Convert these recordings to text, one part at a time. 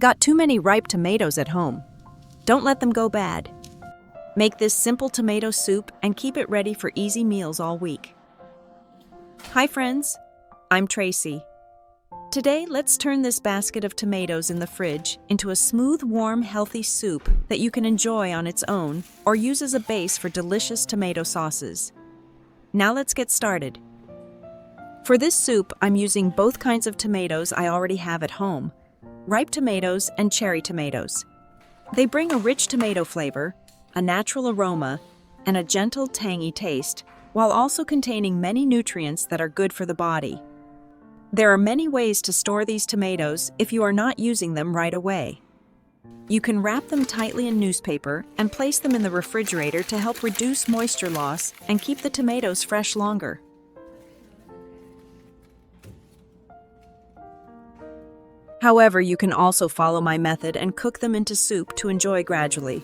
Got too many ripe tomatoes at home? Don't let them go bad. Make this simple tomato soup and keep it ready for easy meals all week. Hi friends, I'm Tracy. Today, let's turn this basket of tomatoes in the fridge into a smooth, warm, healthy soup that you can enjoy on its own or use as a base for delicious tomato sauces. Now let's get started. For this soup, I'm using both kinds of tomatoes I already have at home, ripe tomatoes and cherry tomatoes. They bring a rich tomato flavor, a natural aroma, and a gentle, tangy taste, while also containing many nutrients that are good for the body. There are many ways to store these tomatoes if you are not using them right away. You can wrap them tightly in newspaper and place them in the refrigerator to help reduce moisture loss and keep the tomatoes fresh longer. However, you can also follow my method and cook them into soup to enjoy gradually.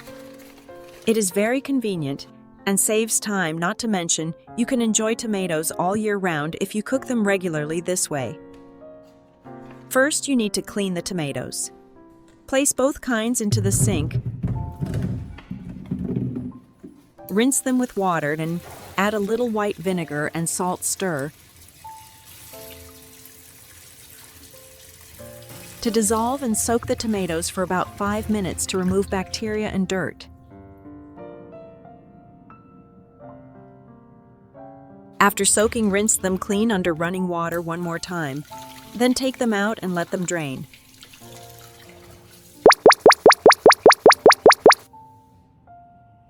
It is very convenient and saves time, not to mention you can enjoy tomatoes all year round if you cook them regularly this way. First, you need to clean the tomatoes. Place both kinds into the sink. Rinse them with water and add a little white vinegar and salt. Stir to dissolve and soak the tomatoes for about 5 minutes to remove bacteria and dirt. After soaking, rinse them clean under running water one more time. Then take them out and let them drain.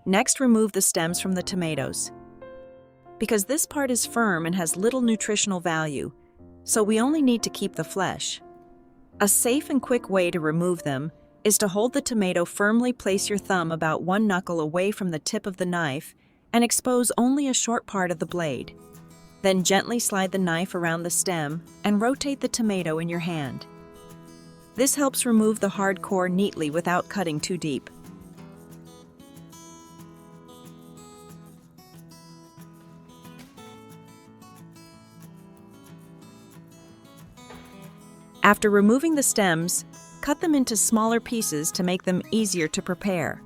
Next, remove the stems from the tomatoes. Because this part is firm and has little nutritional value, so we only need to keep the flesh. A safe and quick way to remove them is to hold the tomato firmly. Place your thumb about 1 knuckle away from the tip of the knife and expose only a short part of the blade. Then gently slide the knife around the stem and rotate the tomato in your hand. This helps remove the hard core neatly without cutting too deep. After removing the stems, cut them into smaller pieces to make them easier to prepare.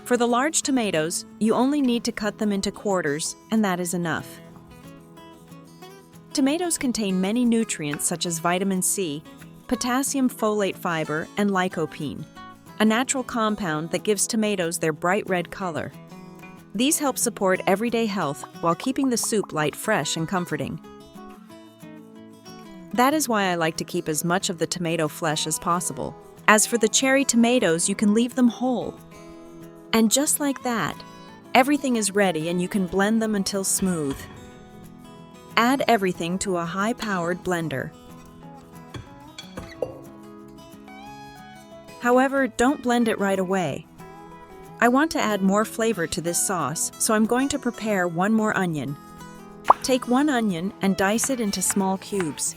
For the large tomatoes, you only need to cut them into quarters, and that is enough. Tomatoes contain many nutrients such as vitamin C, potassium folate fiber, and lycopene, a natural compound that gives tomatoes their bright red color. These help support everyday health while keeping the soup light, fresh, and comforting. That is why I like to keep as much of the tomato flesh as possible. As for the cherry tomatoes, you can leave them whole. And just like that, everything is ready and you can blend them until smooth. Add everything to a high-powered blender. However, don't blend it right away. I want to add more flavor to this sauce, so I'm going to prepare 1 more onion. Take 1 onion and dice it into small cubes.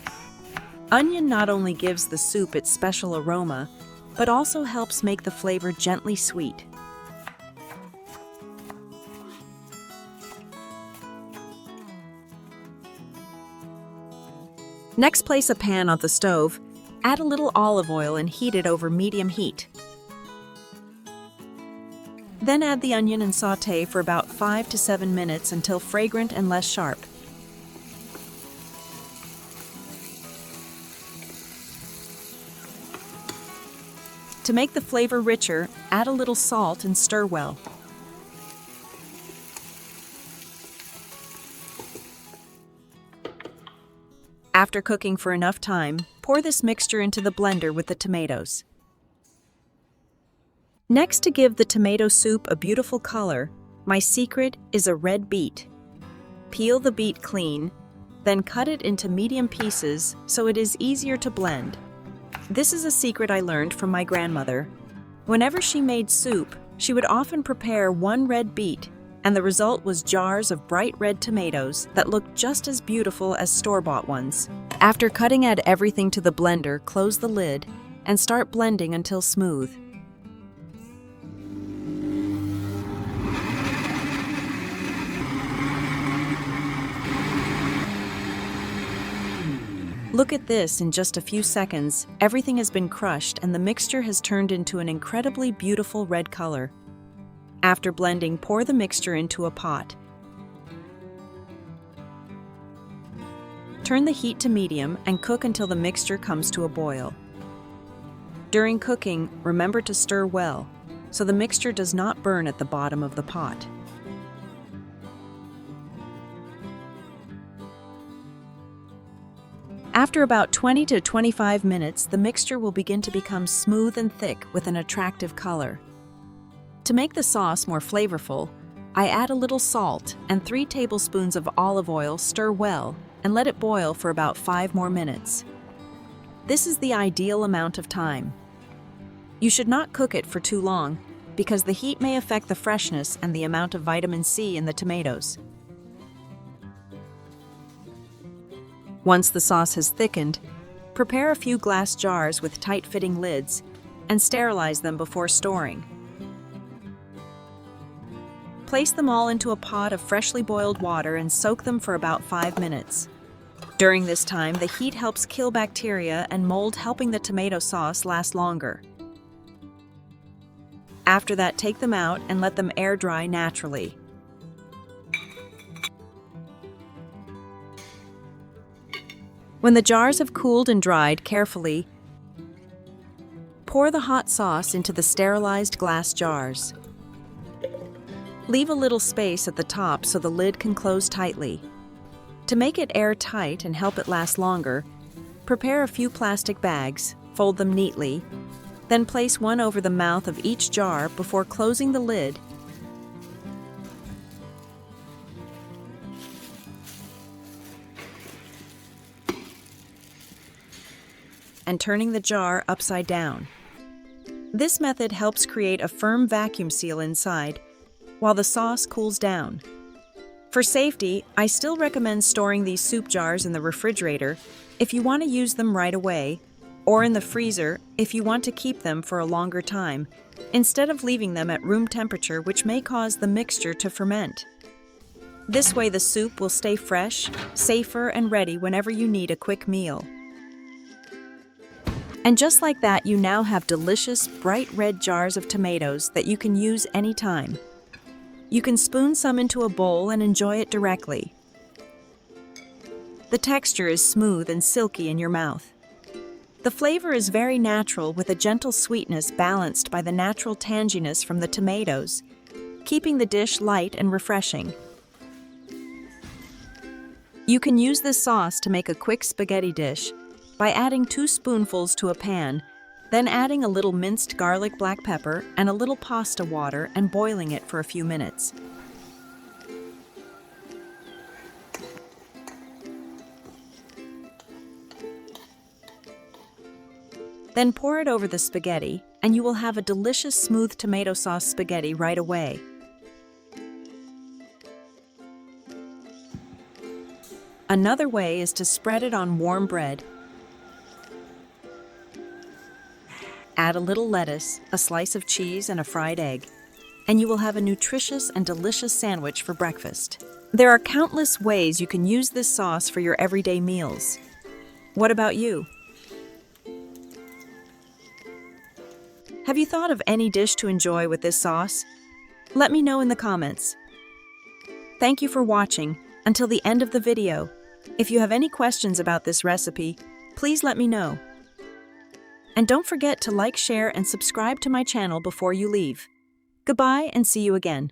Onion not only gives the soup its special aroma, but also helps make the flavor gently sweet. Next, place a pan on the stove, add a little olive oil and heat it over medium heat. Then add the onion and sauté for about 5 to 7 minutes until fragrant and less sharp. To make the flavor richer, add a little salt and stir well. After cooking for enough time, pour this mixture into the blender with the tomatoes. Next, to give the tomato soup a beautiful color, my secret is a red beet. Peel the beet clean, then cut it into medium pieces so it is easier to blend. This is a secret I learned from my grandmother. Whenever she made soup, she would often prepare 1 red beet, and the result was jars of bright red tomatoes that looked just as beautiful as store-bought ones. After cutting, add everything to the blender, close the lid, and start blending until smooth. Look at this, in just a few seconds, everything has been crushed and the mixture has turned into an incredibly beautiful red color. After blending, pour the mixture into a pot. Turn the heat to medium and cook until the mixture comes to a boil. During cooking, remember to stir well, so the mixture does not burn at the bottom of the pot. After about 20 to 25 minutes, the mixture will begin to become smooth and thick with an attractive color. To make the sauce more flavorful, I add a little salt and 3 tablespoons of olive oil. Stir well and let it boil for about 5 more minutes. This is the ideal amount of time. You should not cook it for too long because the heat may affect the freshness and the amount of vitamin C in the tomatoes. Once the sauce has thickened, prepare a few glass jars with tight-fitting lids and sterilize them before storing. Place them all into a pot of freshly boiled water and soak them for about 5 minutes. During this time, the heat helps kill bacteria and mold, helping the tomato sauce last longer. After that, take them out and let them air dry naturally. When the jars have cooled and dried, carefully pour the hot sauce into the sterilized glass jars. Leave a little space at the top so the lid can close tightly. To make it airtight and help it last longer, prepare a few plastic bags, fold them neatly, then place one over the mouth of each jar before closing the lid. And turning the jar upside down. This method helps create a firm vacuum seal inside while the sauce cools down. For safety, I still recommend storing these soup jars in the refrigerator if you want to use them right away, or in the freezer if you want to keep them for a longer time, instead of leaving them at room temperature, which may cause the mixture to ferment. This way the soup will stay fresh, safer, and ready whenever you need a quick meal. And just like that, you now have delicious, bright red jars of tomatoes that you can use anytime. You can spoon some into a bowl and enjoy it directly. The texture is smooth and silky in your mouth. The flavor is very natural, with a gentle sweetness balanced by the natural tanginess from the tomatoes, keeping the dish light and refreshing. You can use this sauce to make a quick spaghetti dish by adding 2 spoonfuls to a pan, then adding a little minced garlic, black pepper, and a little pasta water and boiling it for a few minutes. Then pour it over the spaghetti, and you will have a delicious smooth tomato sauce spaghetti right away. Another way is to spread it on warm bread. Add a little lettuce, a slice of cheese, and a fried egg, and you will have a nutritious and delicious sandwich for breakfast. There are countless ways you can use this sauce for your everyday meals. What about you? Have you thought of any dish to enjoy with this sauce? Let me know in the comments. Thank you for watching until the end of the video. If you have any questions about this recipe, please let me know. And don't forget to like, share, and subscribe to my channel before you leave. Goodbye and see you again.